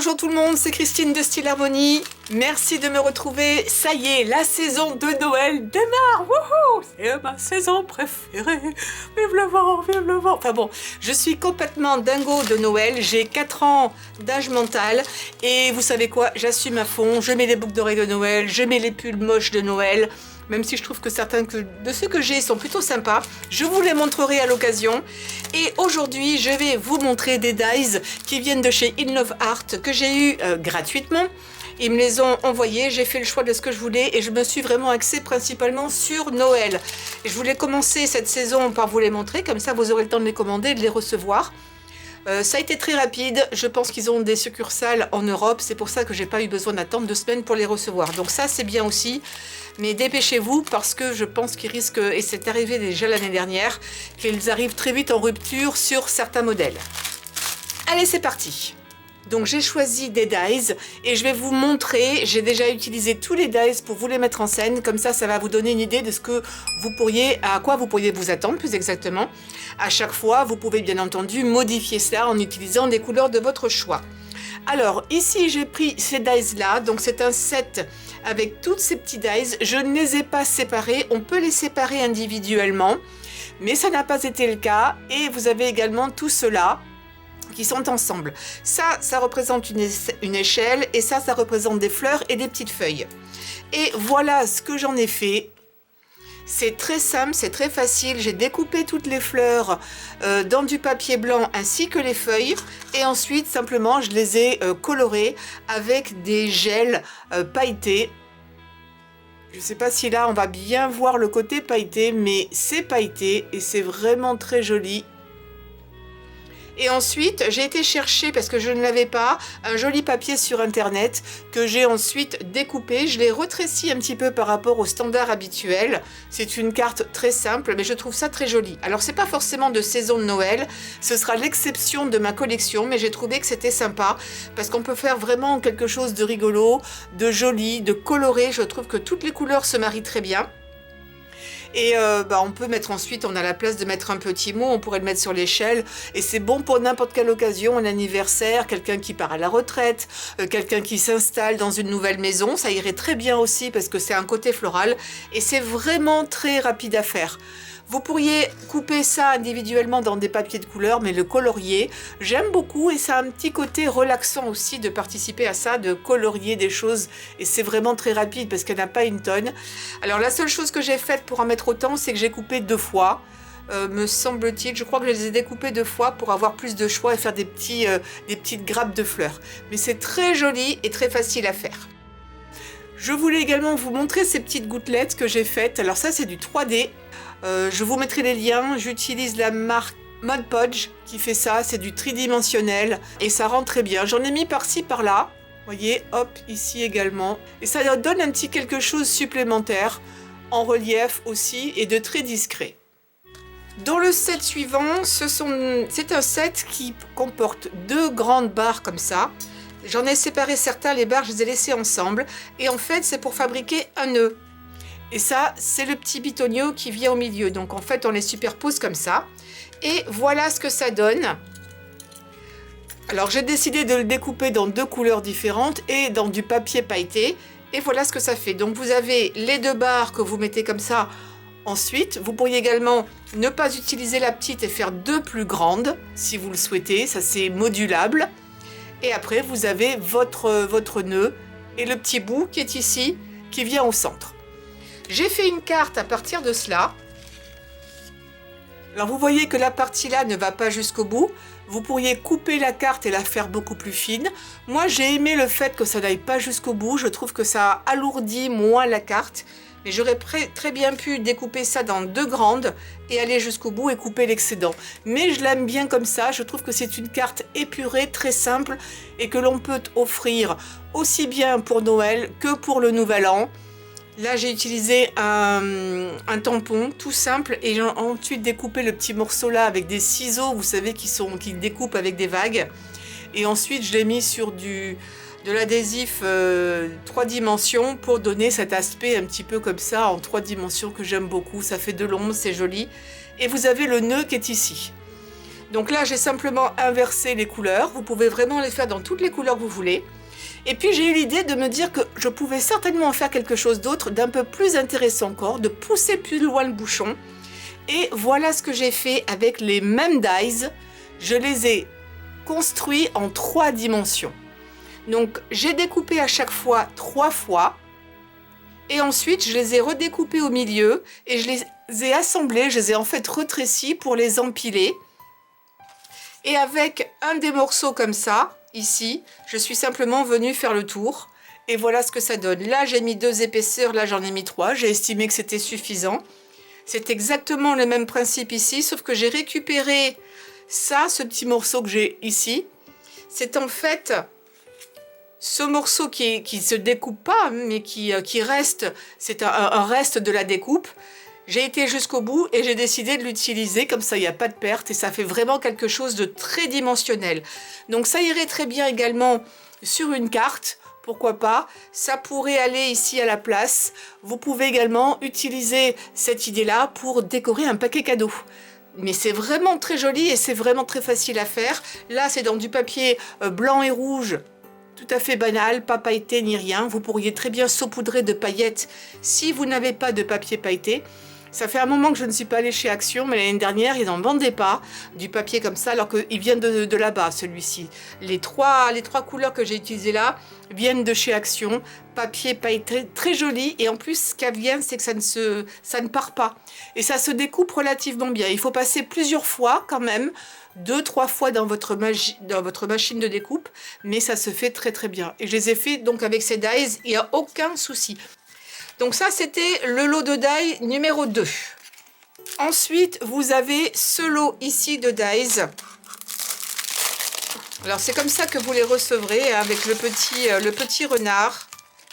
Bonjour tout le monde, c'est Christine de Style Harmonie. Merci de me retrouver. Ça y est, la saison de Noël démarre. Wouhou, c'est ma saison préférée. Vive le vent, vive le vent. Enfin bon, je suis complètement dingo de Noël. J'ai 4 ans d'âge mental. Et vous savez quoi, j'assume à fond. Je mets les boucles d'oreilles de Noël. Je mets les pulls moches de Noël. Même si je trouve que certains de ceux que j'ai sont plutôt sympas. Je vous les montrerai à l'occasion. Et aujourd'hui, je vais vous montrer des dies qui viennent de chez In Love Art que j'ai eu gratuitement. Ils me les ont envoyés, j'ai fait le choix de ce que je voulais et je me suis vraiment axée principalement sur Noël. Et je voulais commencer cette saison par vous les montrer, comme ça vous aurez le temps de les commander et de les recevoir. Ça a été très rapide, je pense qu'ils ont des succursales en Europe, c'est pour ça que j'ai pas eu besoin d'attendre 2 semaines pour les recevoir. Donc ça c'est bien aussi, mais dépêchez-vous parce que je pense qu'ils risquent, et c'est arrivé déjà l'année dernière, qu'ils arrivent très vite en rupture sur certains modèles. Allez, c'est parti! Donc j'ai choisi des dies et je vais vous montrer, j'ai déjà utilisé tous les dies pour vous les mettre en scène, comme ça va vous donner une idée de ce que vous pourriez, à quoi vous pourriez vous attendre plus exactement. À chaque fois, vous pouvez bien entendu modifier ça en utilisant des couleurs de votre choix. Alors ici j'ai pris ces dies là, donc c'est un set avec toutes ces petits dies, je ne les ai pas séparés, on peut les séparer individuellement, mais ça n'a pas été le cas et vous avez également tout cela qui sont ensemble. Ça représente une échelle et ça représente des fleurs et des petites feuilles. Et voilà ce que j'en ai fait. C'est très simple, c'est très facile. J'ai découpé toutes les fleurs dans du papier blanc ainsi que les feuilles. Et ensuite, simplement, je les ai colorées avec des gels pailletés. Je ne sais pas si là, on va bien voir le côté pailleté, mais c'est pailleté et c'est vraiment très joli. Et ensuite, j'ai été chercher, parce que je ne l'avais pas, un joli papier sur internet que j'ai ensuite découpé. Je l'ai retréci un petit peu par rapport au standard habituel. C'est une carte très simple, mais je trouve ça très joli. Alors, c'est pas forcément de saison de Noël. Ce sera l'exception de ma collection, mais j'ai trouvé que c'était sympa parce qu'on peut faire vraiment quelque chose de rigolo, de joli, de coloré. Je trouve que toutes les couleurs se marient très bien. Et on peut mettre ensuite, on a la place de mettre un petit mot, on pourrait le mettre sur l'échelle. Et c'est bon pour n'importe quelle occasion, un anniversaire, quelqu'un qui part à la retraite, quelqu'un qui s'installe dans une nouvelle maison. Ça irait très bien aussi parce que c'est un côté floral. Et c'est vraiment très rapide à faire. Vous pourriez couper ça individuellement dans des papiers de couleur, mais le colorier, j'aime beaucoup et ça a un petit côté relaxant aussi de participer à ça, de colorier des choses. Et c'est vraiment très rapide parce qu'elle n'a pas une tonne. Alors la seule chose que j'ai faite pour en mettre autant, c'est que j'ai coupé 2 fois. Me semble-t-il, je crois que je les ai découpés 2 fois pour avoir plus de choix et faire des petites grappes de fleurs. Mais c'est très joli et très facile à faire. Je voulais également vous montrer ces petites gouttelettes que j'ai faites. Alors ça, c'est du 3D. Je vous mettrai les liens. J'utilise la marque Mod Podge qui fait ça. C'est du tridimensionnel et ça rend très bien. J'en ai mis par-ci, par-là. Vous voyez, hop, ici également. Et ça donne un petit quelque chose supplémentaire en relief aussi et de très discret. Dans le set suivant, c'est un set qui comporte 2 grandes barres comme ça. J'en ai séparé certains, les barres, je les ai laissées ensemble. Et en fait, c'est pour fabriquer un nœud. Et ça, c'est le petit bitonio qui vient au milieu. Donc en fait, on les superpose comme ça. Et voilà ce que ça donne. Alors j'ai décidé de le découper dans 2 couleurs différentes et dans du papier pailleté. Et voilà ce que ça fait. Donc vous avez les 2 barres que vous mettez comme ça. Ensuite, vous pourriez également ne pas utiliser la petite et faire 2 plus grandes, si vous le souhaitez. Ça, c'est modulable. Et après, vous avez votre nœud et le petit bout qui est ici, qui vient au centre. J'ai fait une carte à partir de cela. Alors, vous voyez que la partie là ne va pas jusqu'au bout. Vous pourriez couper la carte et la faire beaucoup plus fine. Moi, j'ai aimé le fait que ça n'aille pas jusqu'au bout. Je trouve que ça alourdit moins la carte. Mais j'aurais très bien pu découper ça dans 2 grandes et aller jusqu'au bout et couper l'excédent. Mais je l'aime bien comme ça, je trouve que c'est une carte épurée, très simple et que l'on peut offrir aussi bien pour Noël que pour le Nouvel An. Là, j'ai utilisé un tampon tout simple et j'ai ensuite découpé le petit morceau là avec des ciseaux, vous savez, qui découpent avec des vagues. Et ensuite, je l'ai mis sur de l'adhésif 3 dimensions pour donner cet aspect un petit peu comme ça en 3 dimensions que j'aime beaucoup. Ça fait de l'ombre, c'est joli. Et vous avez le nœud qui est ici. Donc là, j'ai simplement inversé les couleurs. Vous pouvez vraiment les faire dans toutes les couleurs que vous voulez. Et puis j'ai eu l'idée de me dire que je pouvais certainement faire quelque chose d'autre, d'un peu plus intéressant encore, de pousser plus loin le bouchon. Et voilà ce que j'ai fait avec les mêmes dies. Je les ai construits en 3 dimensions. Donc j'ai découpé à chaque fois 3 fois. Et ensuite, je les ai redécoupés au milieu et je les ai assemblés, je les ai en fait retrécis pour les empiler. Et avec un des morceaux comme ça, ici, je suis simplement venue faire le tour. Et voilà ce que ça donne. Là, j'ai mis 2 épaisseurs, là j'en ai mis 3. J'ai estimé que c'était suffisant. C'est exactement le même principe ici, sauf que j'ai récupéré ça, ce petit morceau que j'ai ici. C'est en fait ce morceau qui se découpe pas, mais qui reste. C'est un reste de la découpe. J'ai été jusqu'au bout et j'ai décidé de l'utiliser, comme ça il n'y a pas de perte et ça fait vraiment quelque chose de très dimensionnel. Donc ça irait très bien également sur une carte. Pourquoi pas, ça pourrait aller ici à la place. Vous pouvez également utiliser cette idée-là pour décorer un paquet cadeau. Mais c'est vraiment très joli et c'est vraiment très facile à faire. Là, c'est dans du papier blanc et rouge, tout à fait banal, pas pailleté ni rien. Vous pourriez très bien saupoudrer de paillettes si vous n'avez pas de papier pailleté. Ça fait un moment que je ne suis pas allée chez Action, mais l'année dernière, ils n'en vendaient pas du papier comme ça, alors qu'il vient de là-bas, celui-ci. Les trois couleurs que j'ai utilisées là viennent de chez Action. Papier pailleté très joli. Et en plus, ce qui vient, c'est que ça ne part pas. Et ça se découpe relativement bien. Il faut passer plusieurs fois quand même, 2-3 fois dans votre machine de découpe, mais ça se fait très très bien. Et je les ai fait donc avec ces dies, il n'y a aucun souci. Donc ça, c'était le lot de die numéro 2. Ensuite, vous avez ce lot ici de dies. Alors, c'est comme ça que vous les recevrez, hein, avec le petit renard.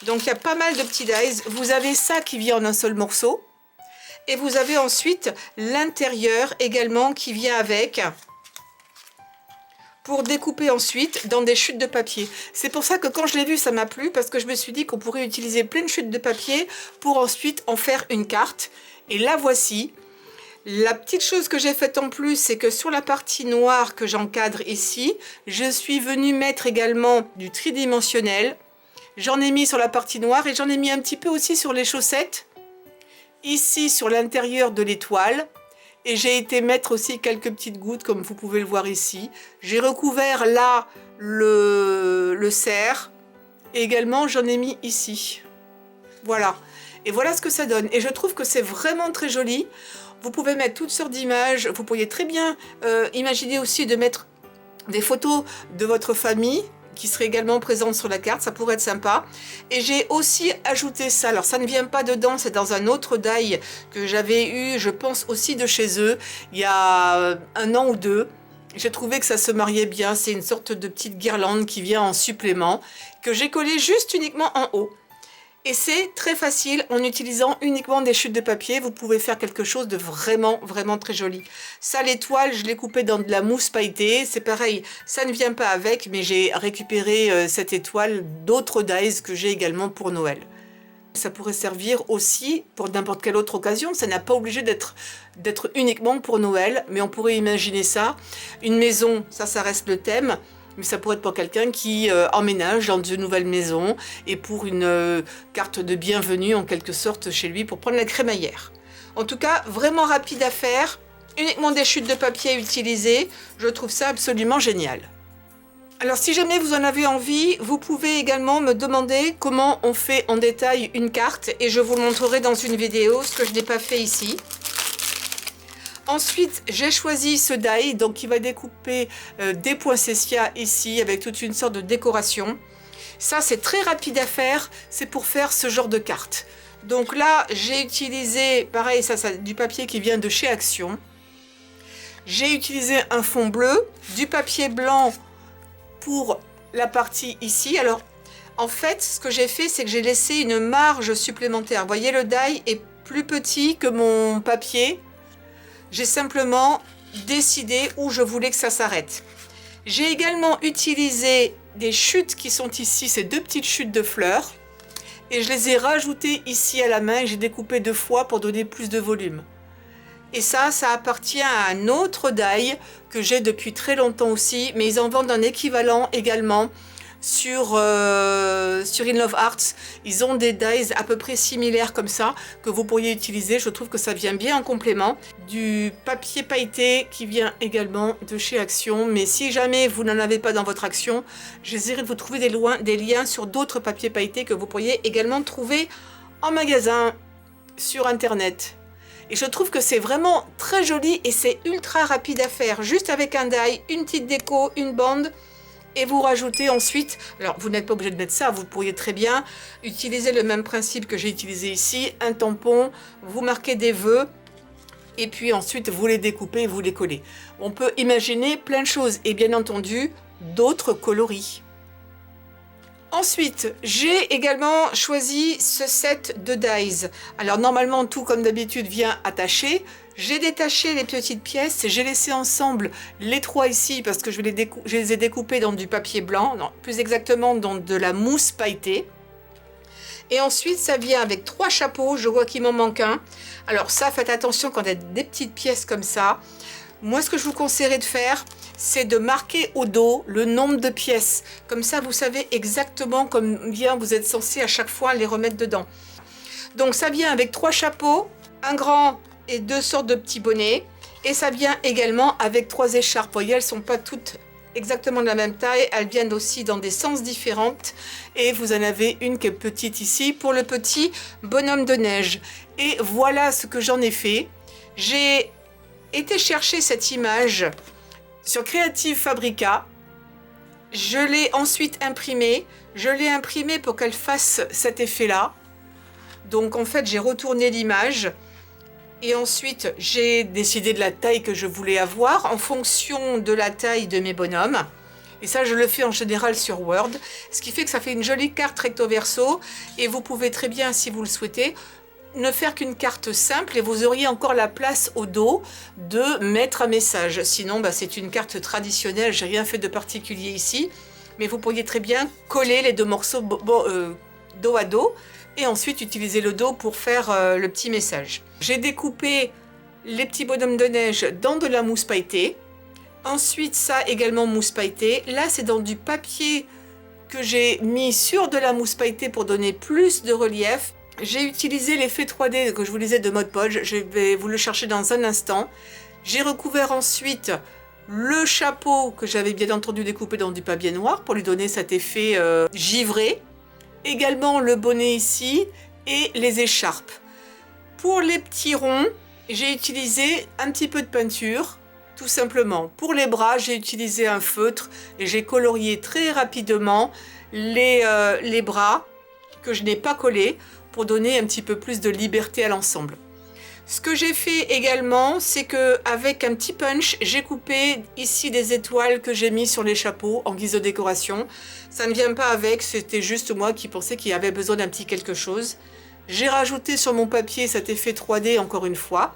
Donc, il y a pas mal de petits dies. Vous avez ça qui vient en un seul morceau. Et vous avez ensuite l'intérieur également qui vient avec, pour découper ensuite dans des chutes de papier. C'est pour ça que quand je l'ai vu, ça m'a plu, parce que je me suis dit qu'on pourrait utiliser plein de chutes de papier pour ensuite en faire une carte. Et la voici. La petite chose que j'ai faite en plus, c'est que sur la partie noire que j'encadre ici, je suis venue mettre également du tridimensionnel. J'en ai mis sur la partie noire et j'en ai mis un petit peu aussi sur les chaussettes. Ici, sur l'intérieur de l'étoile. Et j'ai été mettre aussi quelques petites gouttes, comme vous pouvez le voir ici. J'ai recouvert là le cerf. Et également, j'en ai mis ici. Voilà. Et voilà ce que ça donne. Et je trouve que c'est vraiment très joli. Vous pouvez mettre toutes sortes d'images. Vous pourriez très bien imaginer aussi de mettre des photos de votre famille qui seraient également présentes sur la carte. Ça pourrait être sympa. Et j'ai aussi ajouté ça. Alors, ça ne vient pas dedans. C'est dans un autre die que j'avais eu, je pense, aussi de chez eux, il y a 1 an ou 2. J'ai trouvé que ça se mariait bien. C'est une sorte de petite guirlande qui vient en supplément, que j'ai collé juste uniquement en haut. Et c'est très facile, en utilisant uniquement des chutes de papier, vous pouvez faire quelque chose de vraiment, vraiment très joli. Ça, l'étoile, je l'ai coupée dans de la mousse pailletée. C'est pareil, ça ne vient pas avec, mais j'ai récupéré cette étoile d'autres dies que j'ai également pour Noël. Ça pourrait servir aussi pour n'importe quelle autre occasion. Ça n'a pas obligé d'être uniquement pour Noël, mais on pourrait imaginer ça. Une maison, ça reste le thème. Mais ça pourrait être pour quelqu'un qui emménage dans une nouvelle maison et pour une carte de bienvenue en quelque sorte chez lui pour prendre la crémaillère. En tout cas, vraiment rapide à faire, uniquement des chutes de papier utilisées, je trouve ça absolument génial. Alors si jamais vous en avez envie, vous pouvez également me demander comment on fait en détail une carte et je vous le montrerai dans une vidéo, ce que je n'ai pas fait ici. Ensuite, j'ai choisi ce die, donc qui va découper des poinsettias ici, avec toute une sorte de décoration. Ça, c'est très rapide à faire, c'est pour faire ce genre de carte. Donc là, j'ai utilisé, pareil, ça du papier qui vient de chez Action. J'ai utilisé un fond bleu, du papier blanc pour la partie ici. Alors, en fait, ce que j'ai fait, c'est que j'ai laissé une marge supplémentaire. Vous voyez, le die est plus petit que mon papier. J'ai simplement décidé où je voulais que ça s'arrête. J'ai également utilisé des chutes qui sont ici, ces 2 petites chutes de fleurs. Et je les ai rajoutées ici à la main et j'ai découpé 2 fois pour donner plus de volume. Et ça appartient à un autre die que j'ai depuis très longtemps aussi, mais ils en vendent un équivalent également sur In Love Arts. Ils ont des dies à peu près similaires comme ça que vous pourriez utiliser. Je trouve que ça vient bien en complément. Du papier pailleté qui vient également de chez Action. Mais si jamais vous n'en avez pas dans votre Action, j'essaierai de vous trouver des liens sur d'autres papiers pailletés que vous pourriez également trouver en magasin sur internet. Et je trouve que c'est vraiment très joli et c'est ultra rapide à faire. Juste avec un die, une petite déco, une bande. Et vous rajoutez ensuite, alors vous n'êtes pas obligé de mettre ça, vous pourriez très bien utiliser le même principe que j'ai utilisé ici, un tampon, vous marquez des vœux, et puis ensuite vous les découpez et vous les collez. On peut imaginer plein de choses, et bien entendu, d'autres coloris. Ensuite, j'ai également choisi ce set de dies. Alors normalement, tout comme d'habitude vient attaché. J'ai détaché les petites pièces, j'ai laissé ensemble les trois ici parce que je les ai découpés dans du papier blanc, non, plus exactement dans de la mousse pailletée. Et ensuite, ça vient avec trois chapeaux, je vois qu'il m'en manque un. Alors ça, faites attention quand il y a des petites pièces comme ça. Moi, ce que je vous conseillerais de faire, c'est de marquer au dos le nombre de pièces. Comme ça, vous savez exactement combien vous êtes censé à chaque fois les remettre dedans. Donc ça vient avec trois chapeaux, un grand et deux sortes de petits bonnets. Et ça vient également avec trois écharpes. Vous voyez, elles ne sont pas toutes exactement de la même taille. Elles viennent aussi dans des sens différents. Et vous en avez une qui est petite ici pour le petit bonhomme de neige. Et voilà ce que j'en ai fait. J'ai été chercher cette image sur Creative Fabrica. Je l'ai ensuite imprimée. Je l'ai imprimée pour qu'elle fasse cet effet-là. Donc en fait, j'ai retourné l'image. Et ensuite, j'ai décidé de la taille que je voulais avoir en fonction de la taille de mes bonhommes. Et ça, je le fais en général sur Word. Ce qui fait que ça fait une jolie carte recto verso. Et vous pouvez très bien, si vous le souhaitez, ne faire qu'une carte simple et vous auriez encore la place au dos de mettre un message. Sinon, c'est une carte traditionnelle. J'ai rien fait de particulier ici. Mais vous pourriez très bien coller les deux morceaux dos à dos. Et ensuite utiliser le dos pour faire le petit message. J'ai découpé les petits bonhommes de neige dans de la mousse pailletée. Ensuite, ça également mousse pailletée. Là, c'est dans du papier que j'ai mis sur de la mousse pailletée pour donner plus de relief. J'ai utilisé l'effet 3D que je vous disais de Mod Podge. Je vais vous le chercher dans un instant. J'ai recouvert ensuite le chapeau que j'avais bien entendu découpé dans du papier noir pour lui donner cet effet givré. Également le bonnet ici et les écharpes. Pour les petits ronds, j'ai utilisé un petit peu de peinture, tout simplement. Pour les bras, j'ai utilisé un feutre et j'ai colorié très rapidement les bras que je n'ai pas collés pour donner un petit peu plus de liberté à l'ensemble. Ce que j'ai fait également, c'est que avec un petit punch, j'ai coupé ici des étoiles que j'ai mis sur les chapeaux en guise de décoration. Ça ne vient pas avec, c'était juste moi qui pensais qu'il y avait besoin d'un petit quelque chose. J'ai rajouté sur mon papier cet effet 3D encore une fois.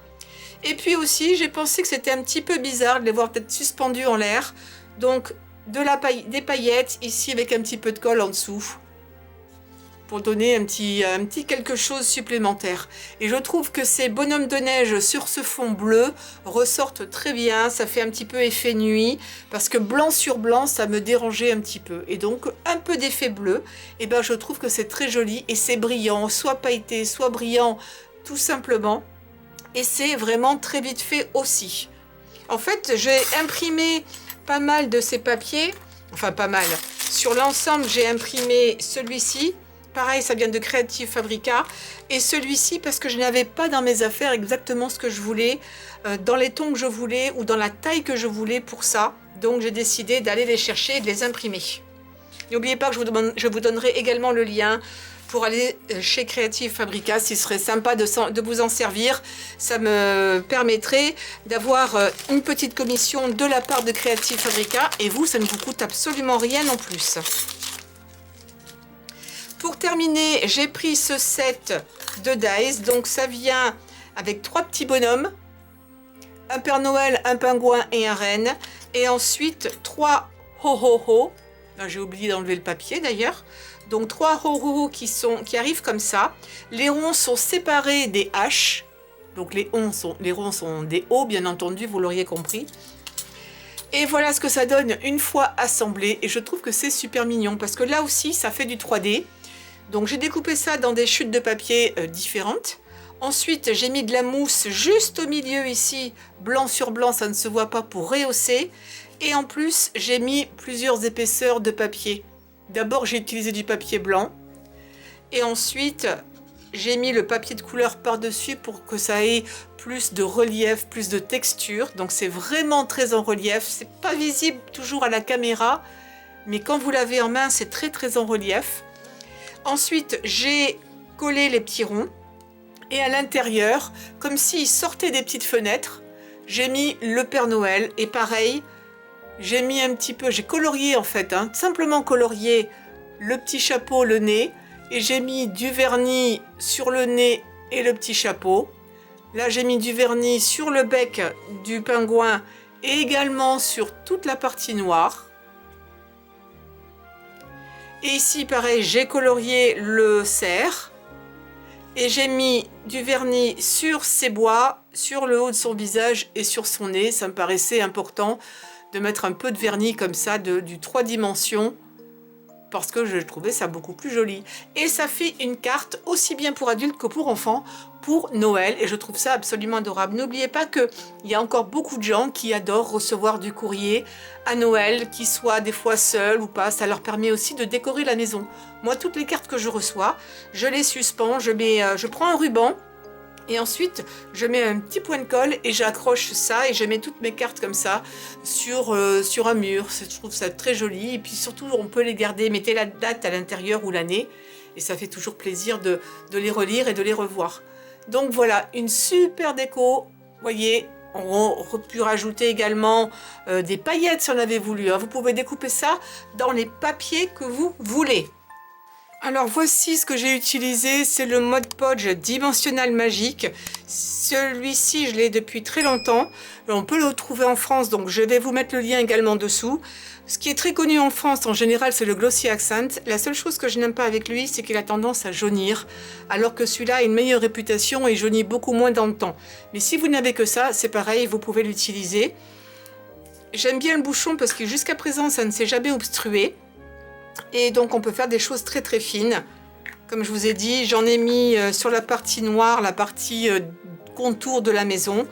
Et puis aussi, j'ai pensé que c'était un petit peu bizarre de les voir peut-être suspendus en l'air. Donc, des paillettes ici avec un petit peu de colle en dessous. Pour donner un petit quelque chose supplémentaire. Et je trouve que ces bonhommes de neige sur ce fond bleu ressortent très bien. Ça fait un petit peu effet nuit. Parce que blanc sur blanc, ça me dérangeait un petit peu. Et donc, un peu d'effet bleu. Et ben, je trouve que c'est très joli. Et c'est brillant. Soit pailleté, soit brillant, tout simplement. Et c'est vraiment très vite fait aussi. En fait, j'ai imprimé pas mal de ces papiers. Enfin, pas mal. Sur l'ensemble, j'ai imprimé celui-ci. Pareil, ça vient de Creative Fabrica. Et celui-ci, parce que je n'avais pas dans mes affaires exactement ce que je voulais, dans les tons que je voulais ou dans la taille que je voulais pour ça. Donc, j'ai décidé d'aller les chercher et de les imprimer. N'oubliez pas que je vous donnerai également le lien pour aller chez Creative Fabrica. Ce serait sympa de vous en servir. Ça me permettrait d'avoir une petite commission de la part de Creative Fabrica. Et vous, ça ne vous coûte absolument rien en plus. Pour terminer, j'ai pris ce set de dies. Donc ça vient avec trois petits bonhommes, un Père Noël, un pingouin et un renne. Et ensuite, trois ho-ho-ho. J'ai oublié d'enlever le papier d'ailleurs. Donc trois ho-ho-ho qui arrivent comme ça. Les ronds sont séparés des haches. Donc les ronds sont des hauts, bien entendu, vous l'auriez compris. Et voilà ce que ça donne une fois assemblé. Et je trouve que c'est super mignon parce que là aussi, ça fait du 3D. Donc j'ai découpé ça dans des chutes de papier différentes. Ensuite, j'ai mis de la mousse juste au milieu ici, blanc sur blanc, ça ne se voit pas, pour rehausser. Et en plus, j'ai mis plusieurs épaisseurs de papier. D'abord, j'ai utilisé du papier blanc. Et ensuite, j'ai mis le papier de couleur par-dessus pour que ça ait plus de relief, plus de texture. Donc c'est vraiment très en relief. C'est pas visible toujours à la caméra, mais quand vous l'avez en main, c'est très très en relief. Ensuite, j'ai collé les petits ronds. Et à l'intérieur, comme s'il sortait des petites fenêtres, j'ai mis le Père Noël. Et pareil, j'ai mis un petit peu, j'ai colorié en fait, simplement colorié le petit chapeau, le nez. Et j'ai mis du vernis sur le nez et le petit chapeau. Là, j'ai mis du vernis sur le bec du pingouin et également sur toute la partie noire. Et ici, pareil, j'ai colorié le cerf. Et j'ai mis du vernis sur ses bois, sur le haut de son visage et sur son nez. Ça me paraissait important de mettre un peu de vernis comme ça, du 3 dimensions, parce que je trouvais ça beaucoup plus joli. Et ça fait une carte aussi bien pour adultes que pour enfants, pour Noël. Et je trouve ça absolument adorable. N'oubliez pas qu'il y a encore beaucoup de gens qui adorent recevoir du courrier à Noël, qu'ils soient des fois seuls ou pas. Ça leur permet aussi de décorer la maison. Moi, toutes les cartes que je reçois, je les suspends, je prends un ruban. Et ensuite, je mets un petit point de colle et j'accroche ça et je mets toutes mes cartes comme ça sur un mur. Je trouve ça très joli. Et puis surtout, on peut les garder. Mettez la date à l'intérieur ou l'année. Et ça fait toujours plaisir de les relire et de les revoir. Donc voilà, une super déco. Vous voyez, on aurait pu rajouter également des paillettes si on avait voulu. Vous pouvez découper ça dans les papiers que vous voulez. Alors voici ce que j'ai utilisé, c'est le Mod Podge Dimensional Magique. Celui-ci, je l'ai depuis très longtemps. On peut le trouver en France, donc je vais vous mettre le lien également dessous. Ce qui est très connu en France, en général, c'est le Glossy Accent. La seule chose que je n'aime pas avec lui, c'est qu'il a tendance à jaunir, alors que celui-là a une meilleure réputation et jaunit beaucoup moins dans le temps. Mais si vous n'avez que ça, c'est pareil, vous pouvez l'utiliser. J'aime bien le bouchon parce que jusqu'à présent, ça ne s'est jamais obstrué. Et donc on peut faire des choses très très fines. Comme je vous ai dit, j'en ai mis sur la partie noire, la partie contour de la maison.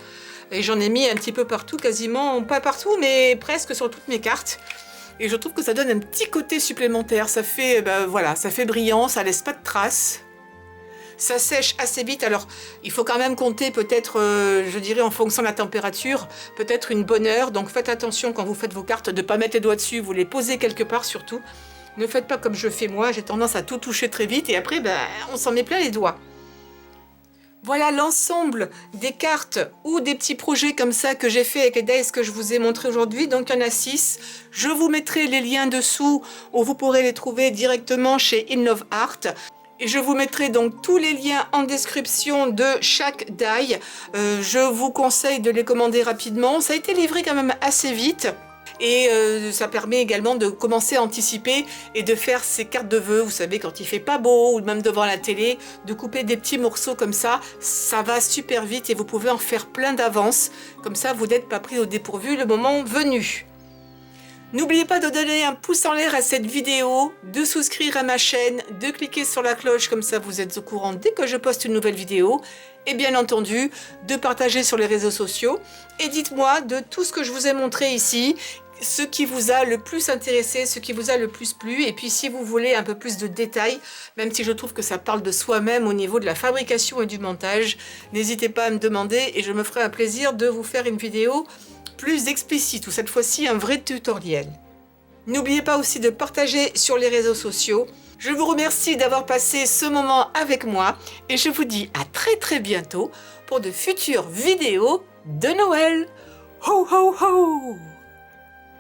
Et j'en ai mis un petit peu partout, quasiment, pas partout, mais presque sur toutes mes cartes. Et je trouve que ça donne un petit côté supplémentaire. Ça fait, voilà, ça fait brillant, ça laisse pas de traces. Ça sèche assez vite. Alors, il faut quand même compter peut-être, je dirais en fonction de la température, peut-être une bonne heure. Donc faites attention quand vous faites vos cartes de ne pas mettre les doigts dessus. Vous les posez quelque part surtout. Ne faites pas comme je fais moi, j'ai tendance à tout toucher très vite et après, on s'en met plein les doigts. Voilà l'ensemble des cartes ou des petits projets comme ça que j'ai fait avec les dice que je vous ai montré aujourd'hui. Donc il y en a 6. Je vous mettrai les liens dessous où vous pourrez les trouver directement chez In Love Art. Et je vous mettrai donc tous les liens en description de chaque die. Je vous conseille de les commander rapidement. Ça a été livré quand même assez vite. Et ça permet également de commencer à anticiper et de faire ces cartes de vœux. Vous savez, quand il fait pas beau ou même devant la télé, de couper des petits morceaux comme ça va super vite et vous pouvez en faire plein d'avance. Comme ça, vous n'êtes pas pris au dépourvu le moment venu. N'oubliez pas de donner un pouce en l'air à cette vidéo, de souscrire à ma chaîne, de cliquer sur la cloche, comme ça vous êtes au courant dès que je poste une nouvelle vidéo. Et bien entendu, de partager sur les réseaux sociaux. Et dites-moi de tout ce que je vous ai montré ici, ce qui vous a le plus intéressé, ce qui vous a le plus plu. Et puis si vous voulez un peu plus de détails, même si je trouve que ça parle de soi-même au niveau de la fabrication et du montage, n'hésitez pas à me demander et je me ferai un plaisir de vous faire une vidéo plus explicite ou cette fois-ci un vrai tutoriel. N'oubliez pas aussi de partager sur les réseaux sociaux. Je vous remercie d'avoir passé ce moment avec moi et je vous dis à très très bientôt pour de futures vidéos de Noël. Ho ho ho!